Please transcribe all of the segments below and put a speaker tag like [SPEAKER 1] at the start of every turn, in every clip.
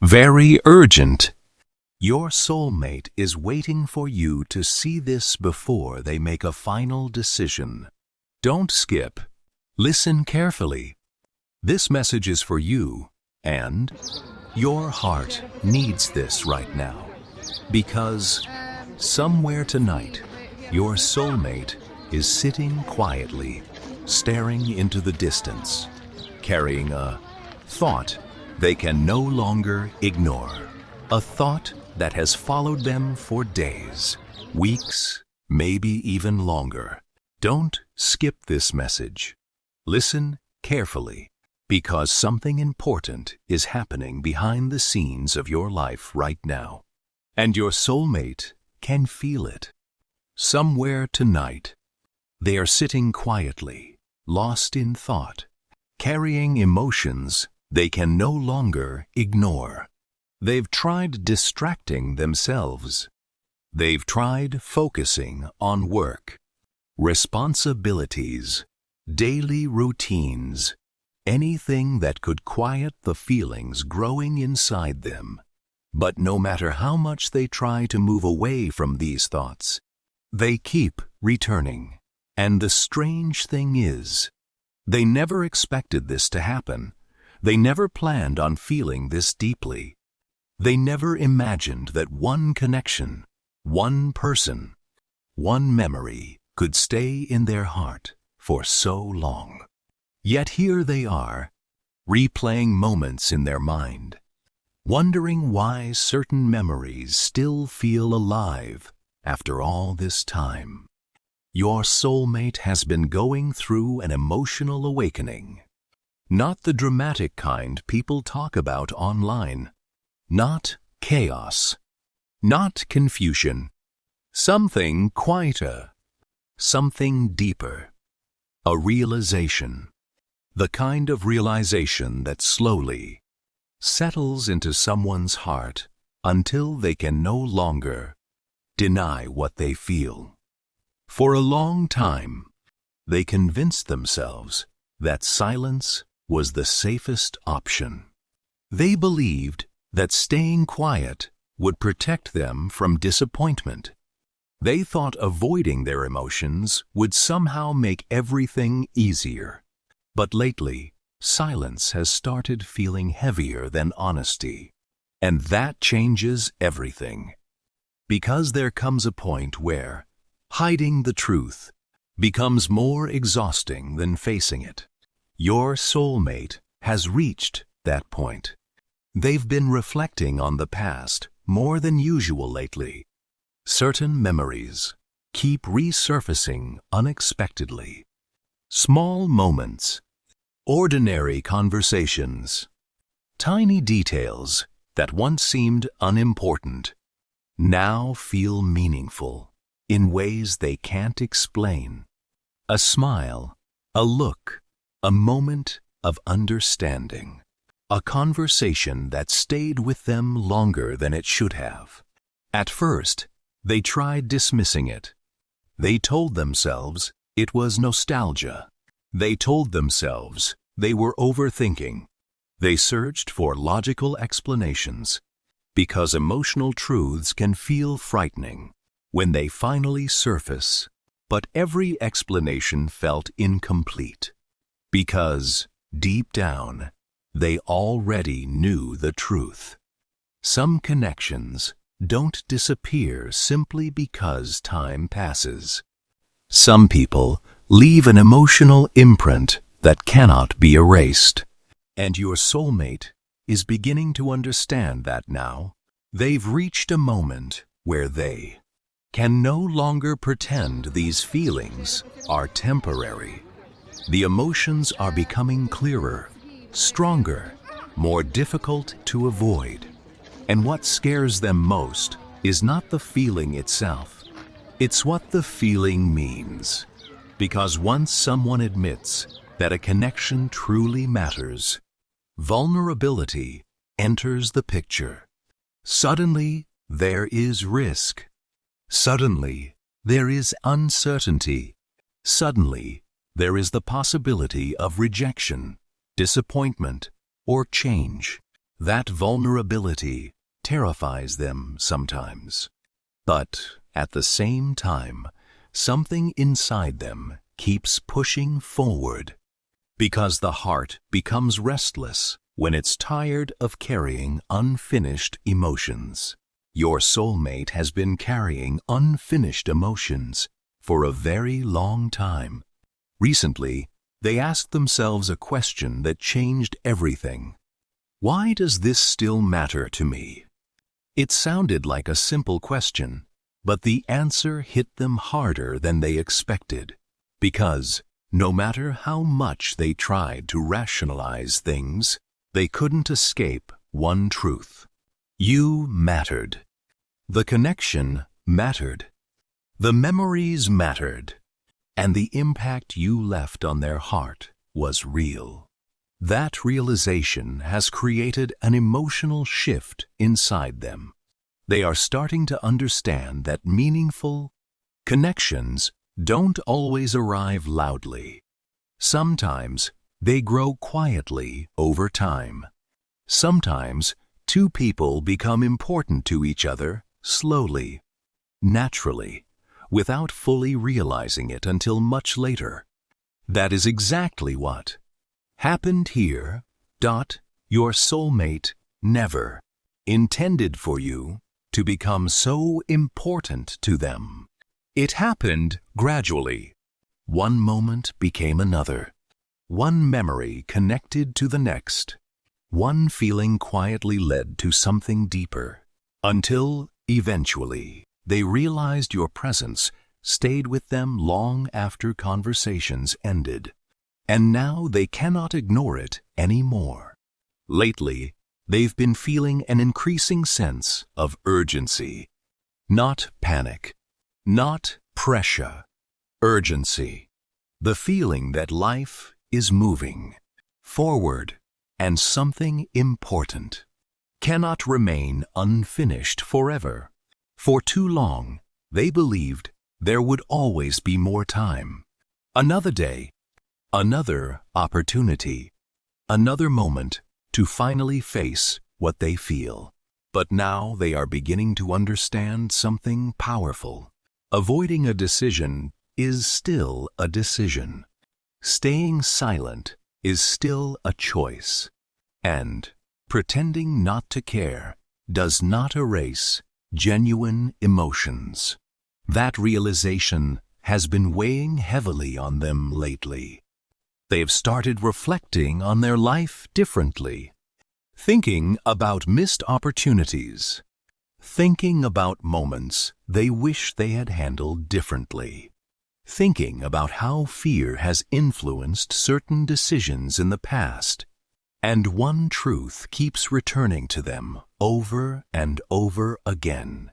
[SPEAKER 1] very urgent. Your soulmate is waiting for you to see this before they make a final decision. Don't skip. Listen carefully. This message is for you, and your heart needs this right now. Because somewhere tonight, your soulmate is sitting quietly, staring into the distance, carrying a thought they can no longer ignore. A thought that has followed them for days, weeks, maybe even longer. Don't skip this message. Listen carefully, because something important is happening behind the scenes of your life right now. And your soulmate can feel it. Somewhere tonight, they are sitting quietly, lost in thought, carrying emotions they can no longer ignore. They've tried distracting themselves. They've tried focusing on work, responsibilities, daily routines, anything that could quiet the feelings growing inside them. But no matter how much they try to move away from these thoughts, they keep returning. And the strange thing is, they never expected this to happen. They never planned on feeling this deeply. They never imagined that one connection, one person, one memory could stay in their heart for so long. Yet here they are, replaying moments in their mind, wondering why certain memories still feel alive after all this time. Your soulmate has been going through an emotional awakening. Not the dramatic kind people talk about online. Not chaos. Not confusion. Something quieter. Something deeper. A realization. The kind of realization that slowly settles into someone's heart until they can no longer deny what they feel. For a long time, they convinced themselves that silence was the safest option. They believed that staying quiet would protect them from disappointment. They thought avoiding their emotions would somehow make everything easier. But lately, silence has started feeling heavier than honesty. And that changes everything. Because there comes a point where hiding the truth becomes more exhausting than facing it. Your soulmate has reached that point. They've been reflecting on the past more than usual lately. Certain memories keep resurfacing unexpectedly. Small moments, ordinary conversations, tiny details that once seemed unimportant now feel meaningful in ways they can't explain. A smile, a look, a moment of understanding. A conversation that stayed with them longer than it should have. At first, they tried dismissing it. They told themselves it was nostalgia. They told themselves they were overthinking. They searched for logical explanations, because emotional truths can feel frightening when they finally surface. But every explanation felt incomplete, because deep down, they already knew the truth. Some connections don't disappear simply because time passes. Some people leave an emotional imprint that cannot be erased. And your soulmate is beginning to understand that now. They've reached a moment where they can no longer pretend these feelings are temporary. The emotions are becoming clearer, stronger, more difficult to avoid. And what scares them most is not the feeling itself. It's what the feeling means. Because once someone admits that a connection truly matters, vulnerability enters the picture. Suddenly, there is risk. Suddenly, there is uncertainty. Suddenly, there is the possibility of rejection, disappointment, or change. That vulnerability terrifies them sometimes. But at the same time, something inside them keeps pushing forward, because the heart becomes restless when it's tired of carrying unfinished emotions. Your soulmate has been carrying unfinished emotions for a very long time. Recently, they asked themselves a question that changed everything. Why does this still matter to me? It sounded like a simple question, but the answer hit them harder than they expected. Because no matter how much they tried to rationalize things, they couldn't escape one truth. You mattered. The connection mattered. The memories mattered. And the impact you left on their heart was real. That realization has created an emotional shift inside them. They are starting to understand that meaningful connections don't always arrive loudly. Sometimes they grow quietly over time. Sometimes two people become important to each other slowly, naturally, without fully realizing it until much later. That is exactly what happened here. Your soulmate never intended for you to become so important to them. It happened gradually. One moment became another. One memory connected to the next. One feeling quietly led to something deeper, until eventually they realized your presence stayed with them long after conversations ended. And now they cannot ignore it anymore. Lately, they've been feeling an increasing sense of urgency. Not panic, not pressure, urgency. The feeling that life is moving forward and something important cannot remain unfinished forever. For too long, they believed there would always be more time. Another day, another opportunity, another moment to finally face what they feel. But now they are beginning to understand something powerful. Avoiding a decision is still a decision. Staying silent is still a choice. And pretending not to care does not erase genuine emotions. That realization has been weighing heavily on them lately. They've started reflecting on their life differently, thinking about missed opportunities, thinking about moments they wish they had handled differently, thinking about how fear has influenced certain decisions in the past. And one truth keeps returning to them over and over again.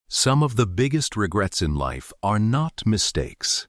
[SPEAKER 1] Some of the biggest regrets in life are not mistakes.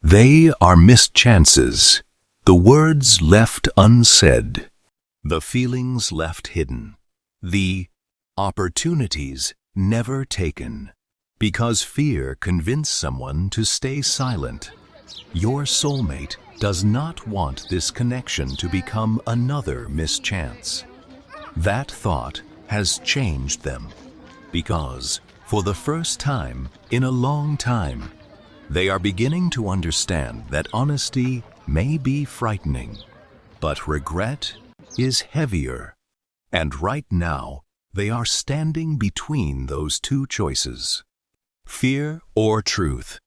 [SPEAKER 1] They are missed chances, the words left unsaid, the feelings left hidden, the opportunities never taken, because fear convinced someone to stay silent. Your soulmate does not want this connection to become another mischance. That thought has changed them, because for the first time in a long time, they are beginning to understand that honesty may be frightening, but regret is heavier. And right now, they are standing between those two choices: fear or truth,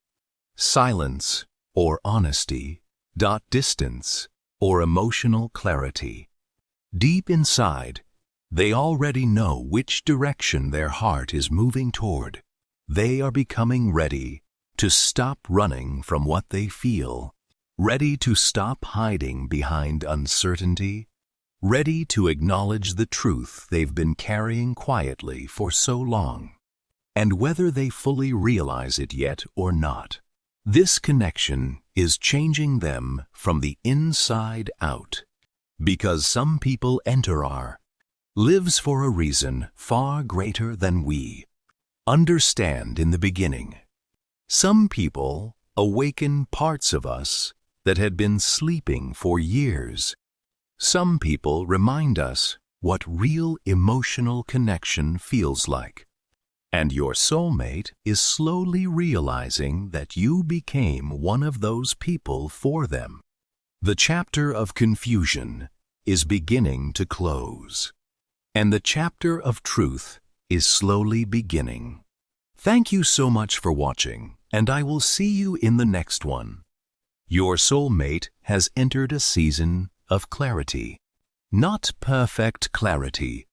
[SPEAKER 1] silence or honesty, distance or emotional clarity. Deep inside, they already know which direction their heart is moving toward. They are becoming ready to stop running from what they feel, ready to stop hiding behind uncertainty, ready to acknowledge the truth they've been carrying quietly for so long. And whether they fully realize it yet or not, this connection is changing them from the inside out. Because some people enter our lives for a reason far greater than we understand in the beginning. Some people awaken parts of us that had been sleeping for years. Some people remind us what real emotional connection feels like. And your soulmate is slowly realizing that you became one of those people for them. The chapter of confusion is beginning to close, and the chapter of truth is slowly beginning. Thank you so much for watching, and I will see you in the next one. Your soulmate has entered a season of clarity. Not perfect clarity,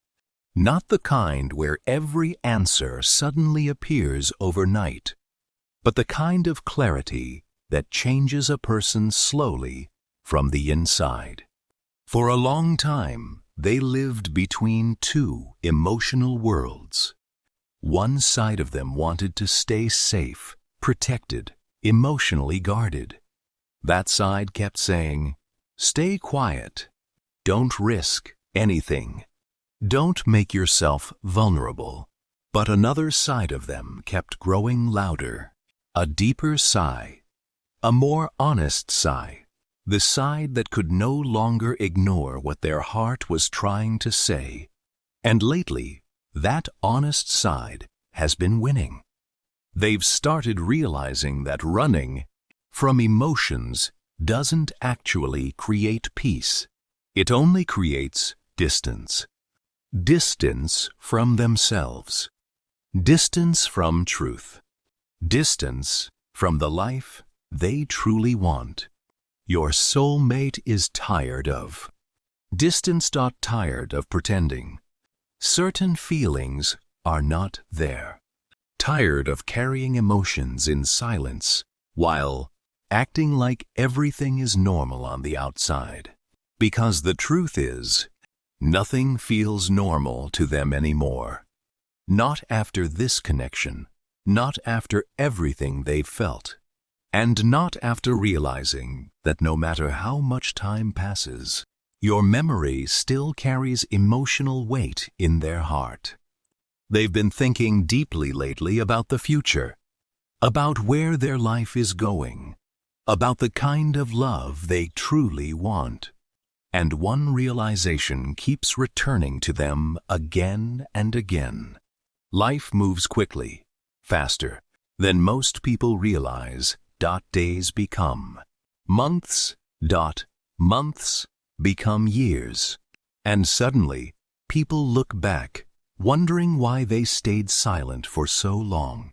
[SPEAKER 1] not the kind where every answer suddenly appears overnight, but the kind of clarity that changes a person slowly from the inside. For a long time, they lived between two emotional worlds. One side of them wanted to stay safe, protected, emotionally guarded. That side kept saying, "Stay quiet. Don't risk anything. Don't make yourself vulnerable." But another side of them kept growing louder, a deeper sigh, a more honest sigh, the side that could no longer ignore what their heart was trying to say. And lately, that honest side has been winning. They've started realizing that running from emotions doesn't actually create peace. It only creates distance. Distance from themselves. Distance from truth. Distance from the life they truly want. Your soulmate is tired of distance. Tired of pretending certain feelings are not there. Tired of carrying emotions in silence while acting like everything is normal on the outside. Because the truth is, nothing feels normal to them anymore. Not after this connection, not after everything they've felt, and not after realizing that no matter how much time passes, your memory still carries emotional weight in their heart. They've been thinking deeply lately about the future, about where their life is going, about the kind of love they truly want. And one realization keeps returning to them again and again. Life moves quickly, faster than most people realize. Days become months. Months become years. And suddenly, people look back, wondering why they stayed silent for so long.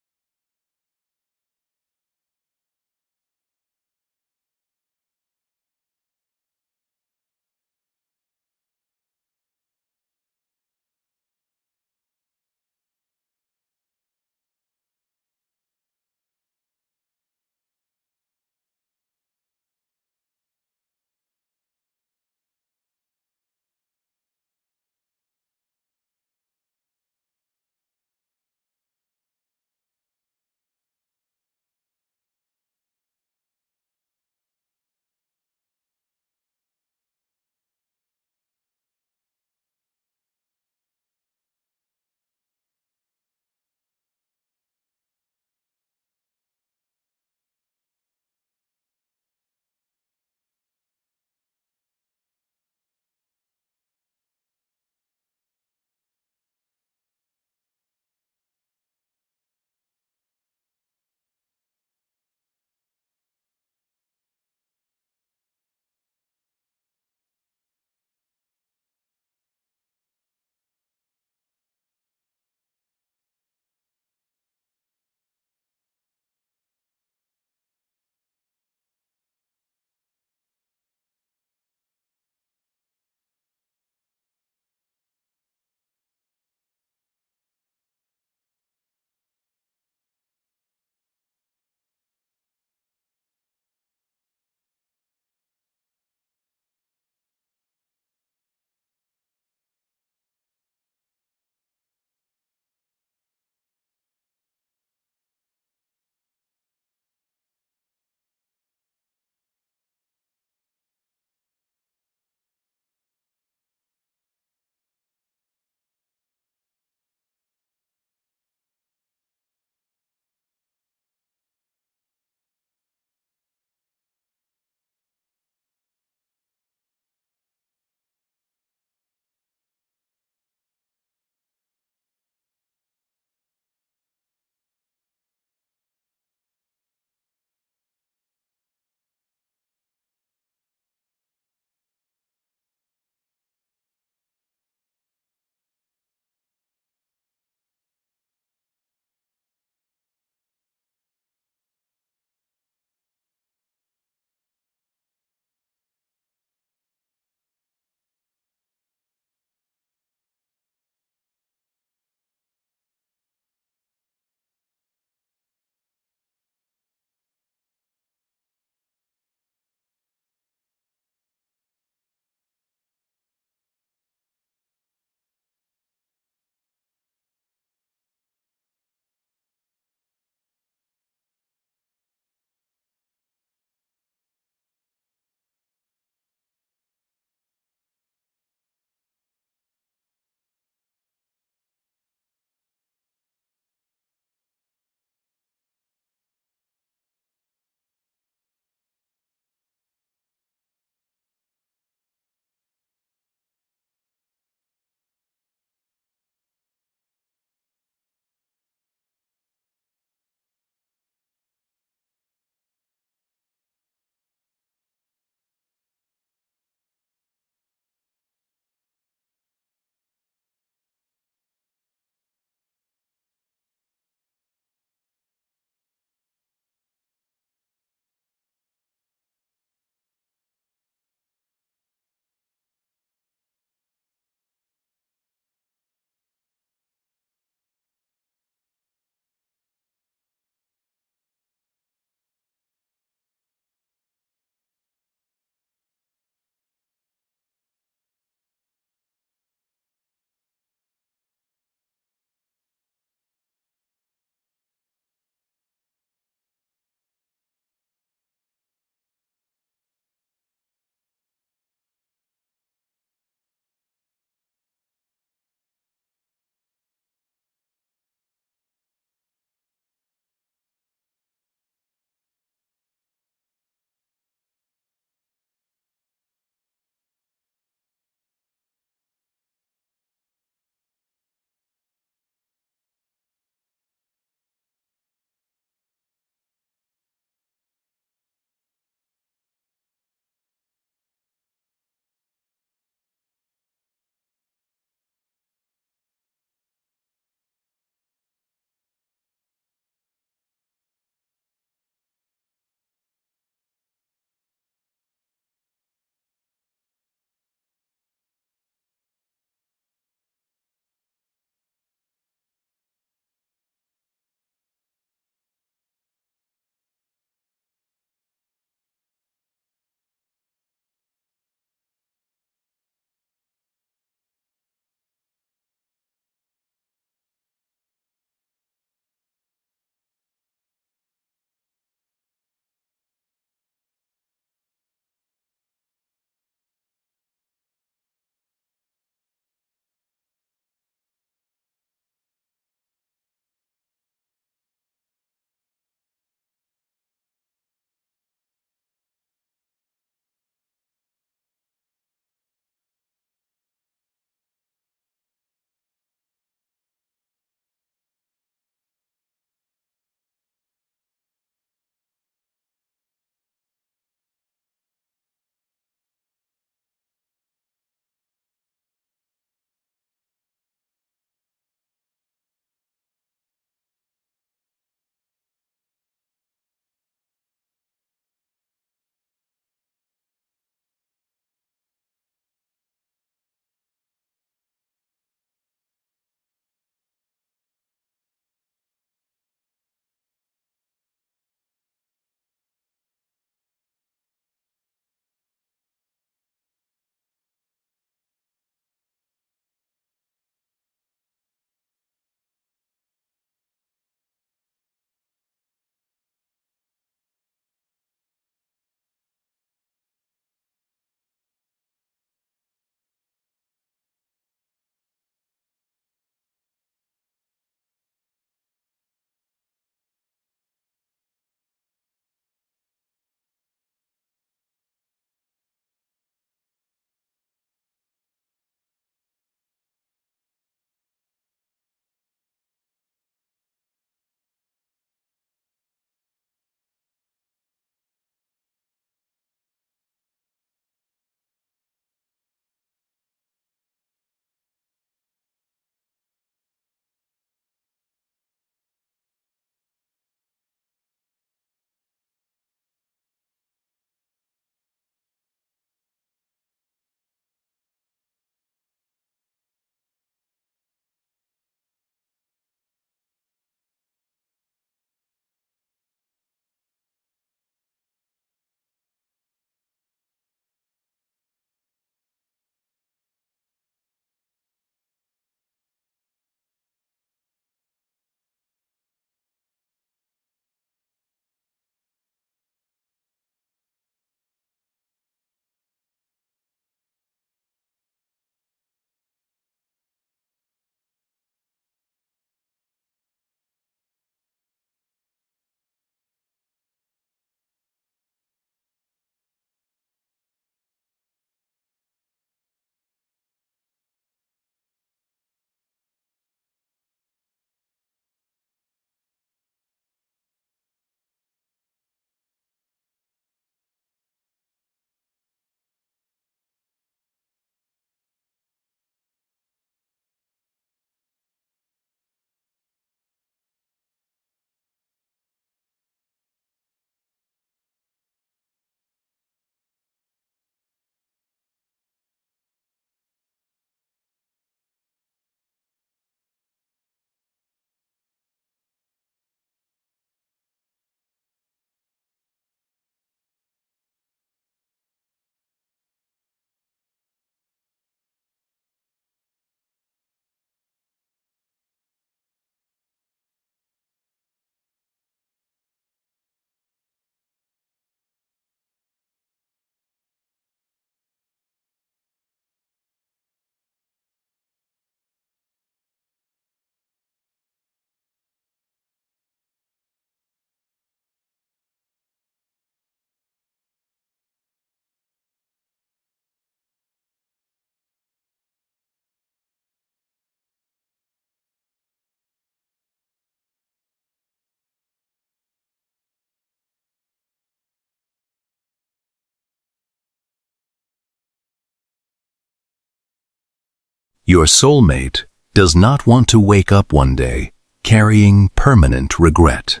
[SPEAKER 1] Your soulmate does not want to wake up one day carrying permanent regret.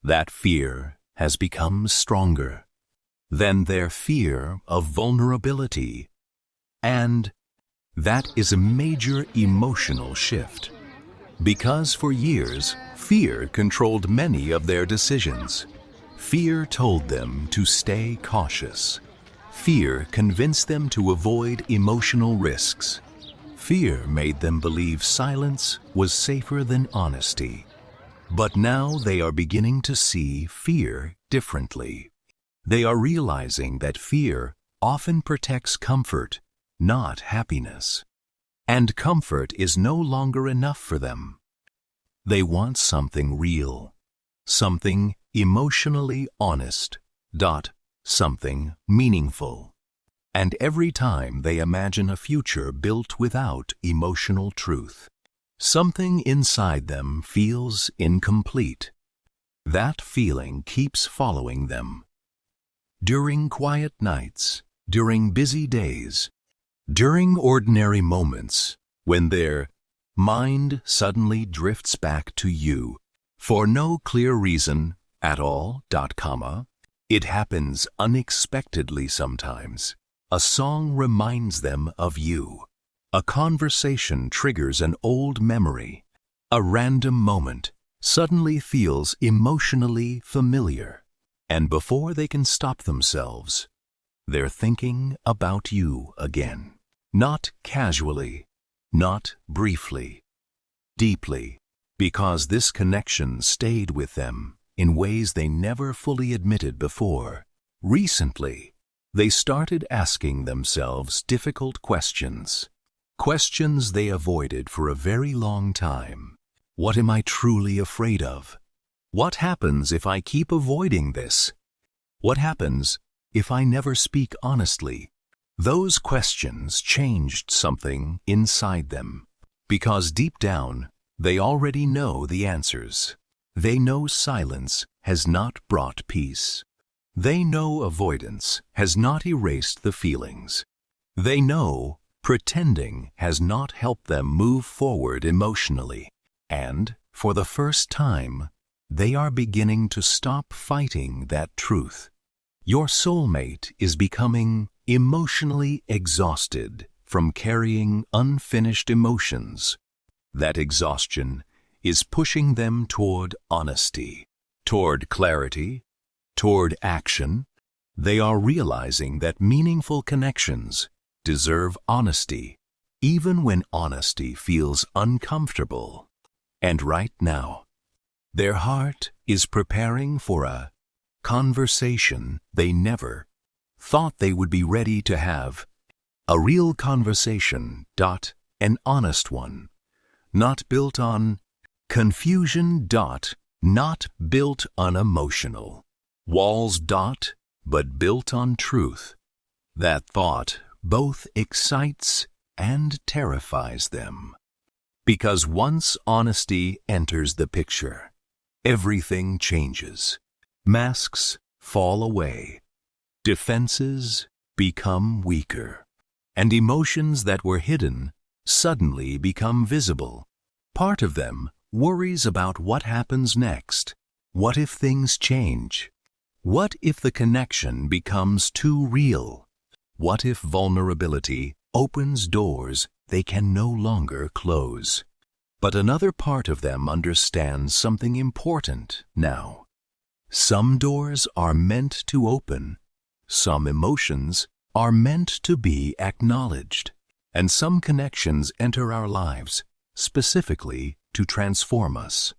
[SPEAKER 1] That fear has become stronger than their fear of vulnerability. And that is a major emotional shift. Because for years, fear controlled many of their decisions. Fear told them to stay cautious. Fear convinced them to avoid emotional risks. Fear made them believe silence was safer than honesty. But now they are beginning to see fear differently. They are realizing that fear often protects comfort, not happiness. And comfort is no longer enough for them. They want something real, something emotionally honest, something meaningful. And every time they imagine a future built without emotional truth, something inside them feels incomplete. That feeling keeps following them. During quiet nights, during busy days, during ordinary moments, when their mind suddenly drifts back to you, for no clear reason at all, it happens unexpectedly sometimes. A song reminds them of you. A conversation triggers an old memory. A random moment suddenly feels emotionally familiar. And before they can stop themselves, they're thinking about you again. Not casually, not briefly, deeply, because this connection stayed with them in ways they never fully admitted before. Recently, they started asking themselves difficult questions. Questions they avoided for a very long time. What am I truly afraid of? What happens if I keep avoiding this? What happens if I never speak honestly? Those questions changed something inside them, because deep down, they already know the answers. They know silence has not brought peace. They know avoidance has not erased the feelings. They know pretending has not helped them move forward emotionally. And, for the first time, they are beginning to stop fighting that truth. Your soulmate is becoming emotionally exhausted from carrying unfinished emotions. That exhaustion is pushing them toward honesty, toward clarity, toward action. They are realizing that meaningful connections deserve honesty, even when honesty feels uncomfortable. And right now, their heart is preparing for a conversation they never thought they would be ready to have. A real conversation, an honest one, not built on confusion, not built on emotional walls, but built on truth. That thought both excites and terrifies them. Because once honesty enters the picture, everything changes. Masks fall away. Defenses become weaker. And emotions that were hidden suddenly become visible. Part of them worries about what happens next. What if things change? What if the connection becomes too real? What if vulnerability opens doors they can no longer close? But another part of them understands something important now. Some doors are meant to open. Some emotions are meant to be acknowledged. And some connections enter our lives specifically to transform us.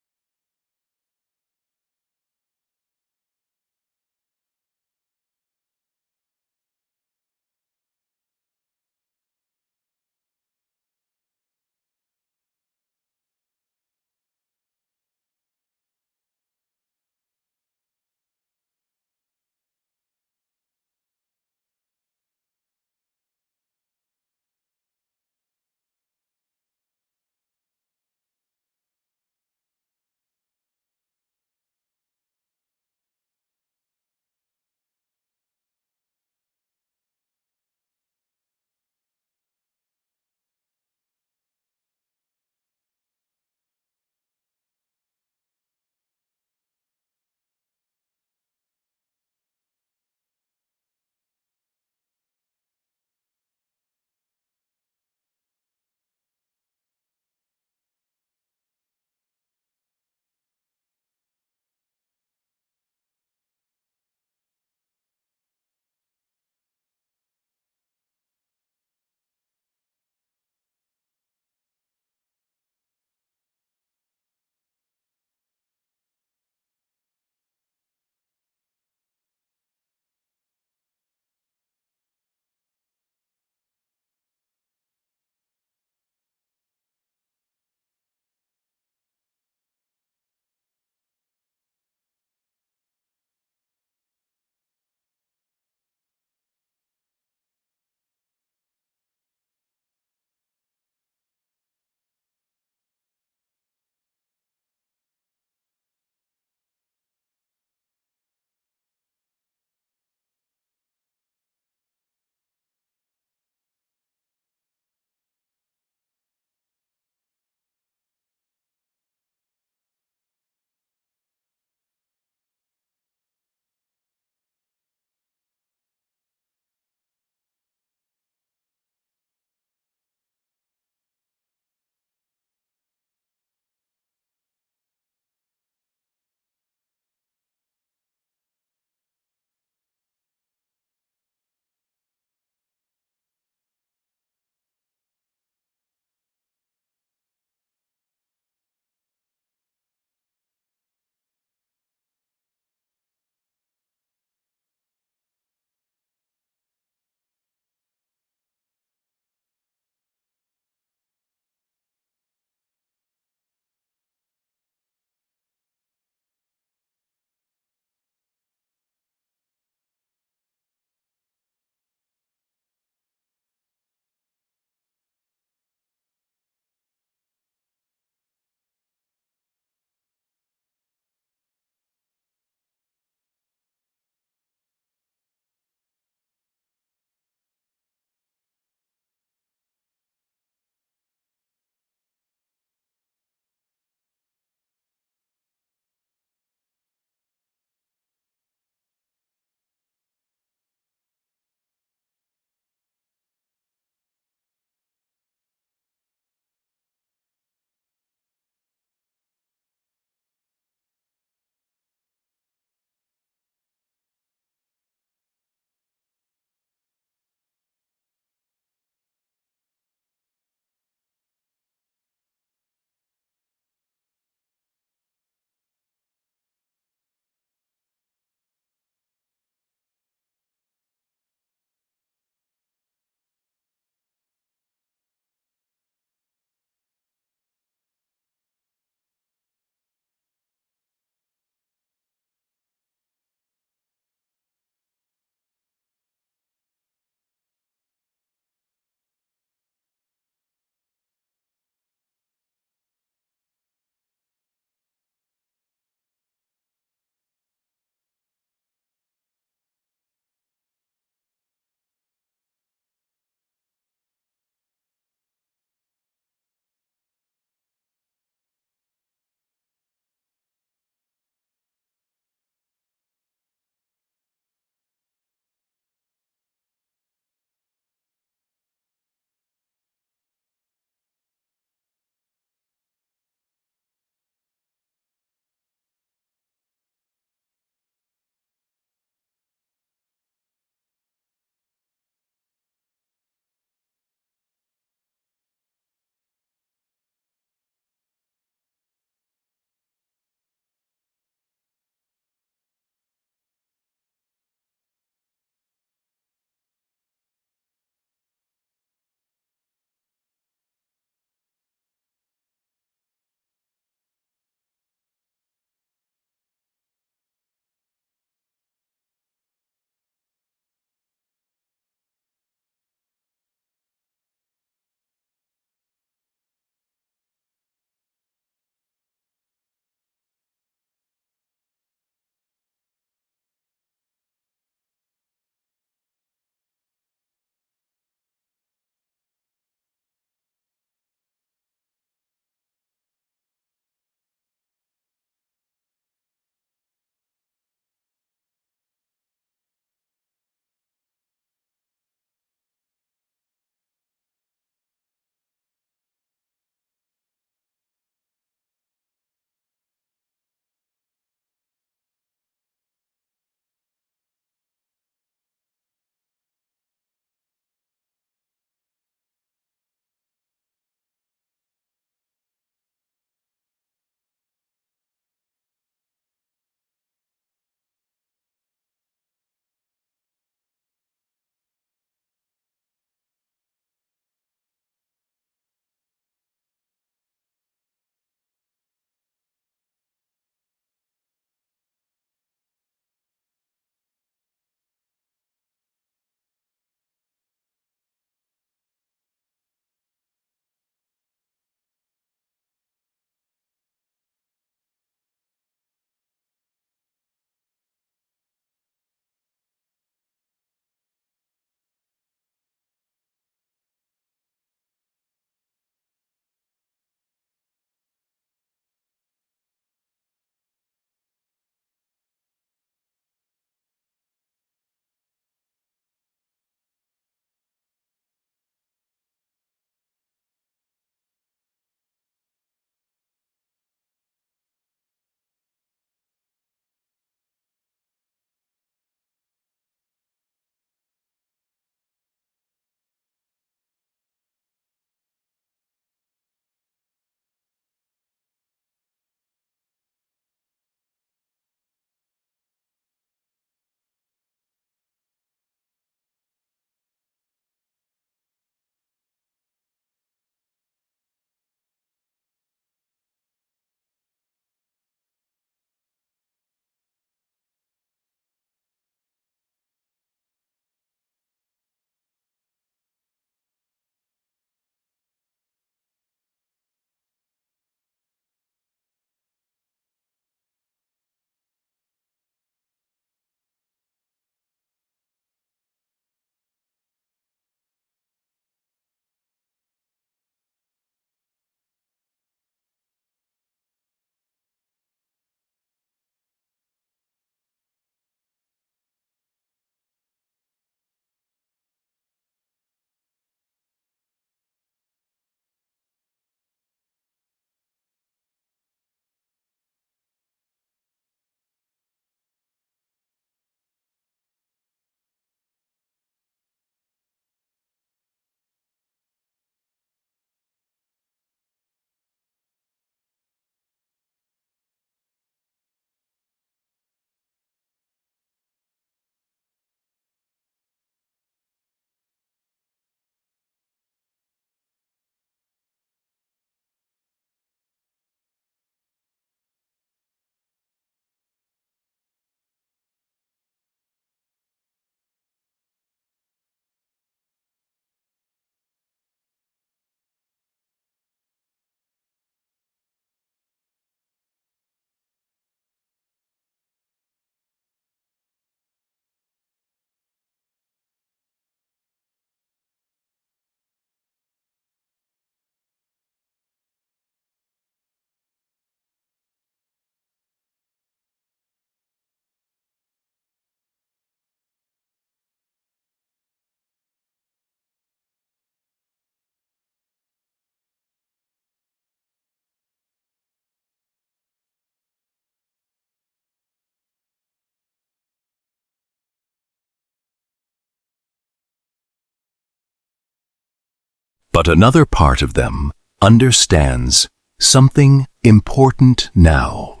[SPEAKER 1] But another part of them understands something important now.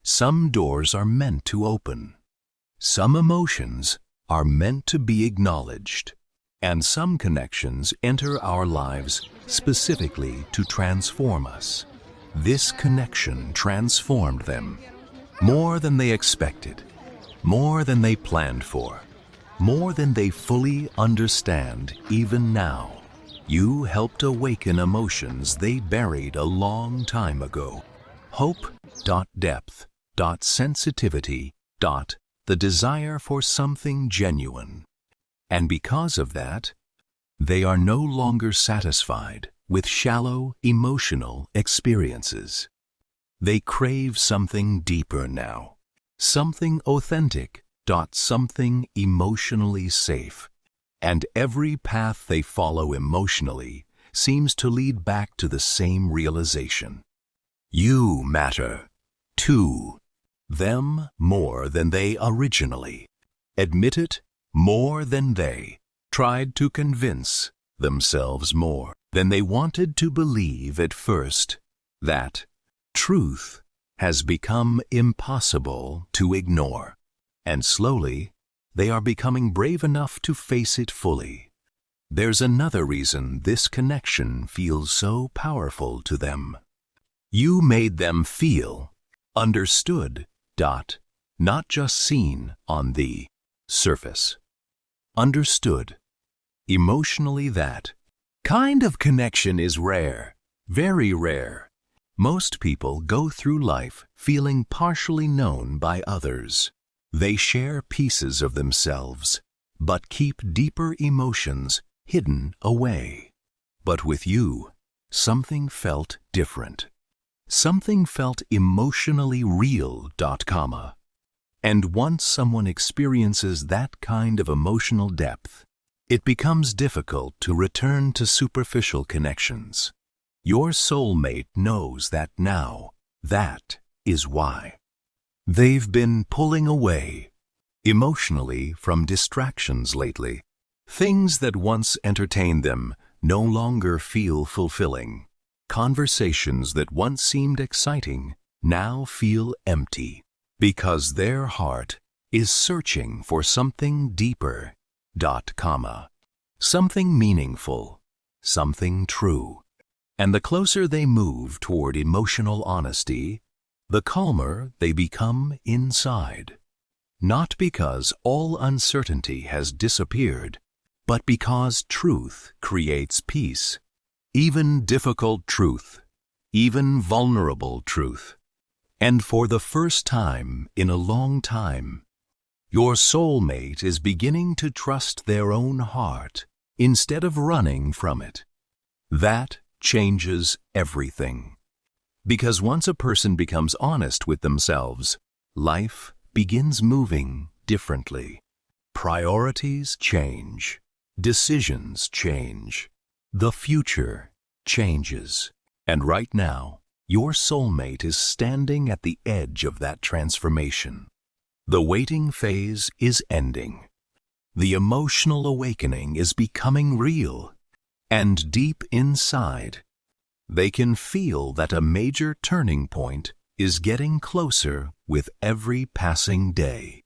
[SPEAKER 1] Some doors are meant to open. Some emotions are meant to be acknowledged. And some connections enter our lives specifically to transform us. This connection transformed them. More than they expected. More than they planned for. More than they fully understand even now. You helped awaken emotions they buried a long time ago. Hope.depth.sensitivity. The desire for something genuine. And because of that, they are no longer satisfied with shallow emotional experiences. They crave something deeper now. Something authentic. Something emotionally safe. And every path they follow emotionally seems to lead back to the same realization. You matter to them more than they originally. Admit it more than they tried to convince themselves more than they wanted to believe at first. That truth has become impossible to ignore. And slowly, they are becoming brave enough to face it fully. There's another reason this connection feels so powerful to them. You made them feel understood. Not just seen on the surface. Understood. Emotionally, that kind of connection is rare, very rare. Most people go through life feeling partially known by others. They share pieces of themselves, but keep deeper emotions hidden away. But with you, something felt different. Something felt emotionally real. And once someone experiences that kind of emotional depth, it becomes difficult to return to superficial connections. Your soulmate knows that now. That is why. They've been pulling away emotionally from distractions lately. Things that once entertained them no longer feel fulfilling. Conversations that once seemed exciting now feel empty because their heart is searching for something deeper. Something meaningful, something true. And the closer they move toward emotional honesty, the calmer they become inside. Not because all uncertainty has disappeared, but because truth creates peace. Even difficult truth, even vulnerable truth. And for the first time in a long time, your soulmate is beginning to trust their own heart instead of running from it. That changes everything. Because once a person becomes honest with themselves, life begins moving differently. Priorities change. Decisions change. The future changes. And right now, your soulmate is standing at the edge of that transformation. The waiting phase is ending. The emotional awakening is becoming real. And deep inside, they can feel that a major turning point is getting closer with every passing day.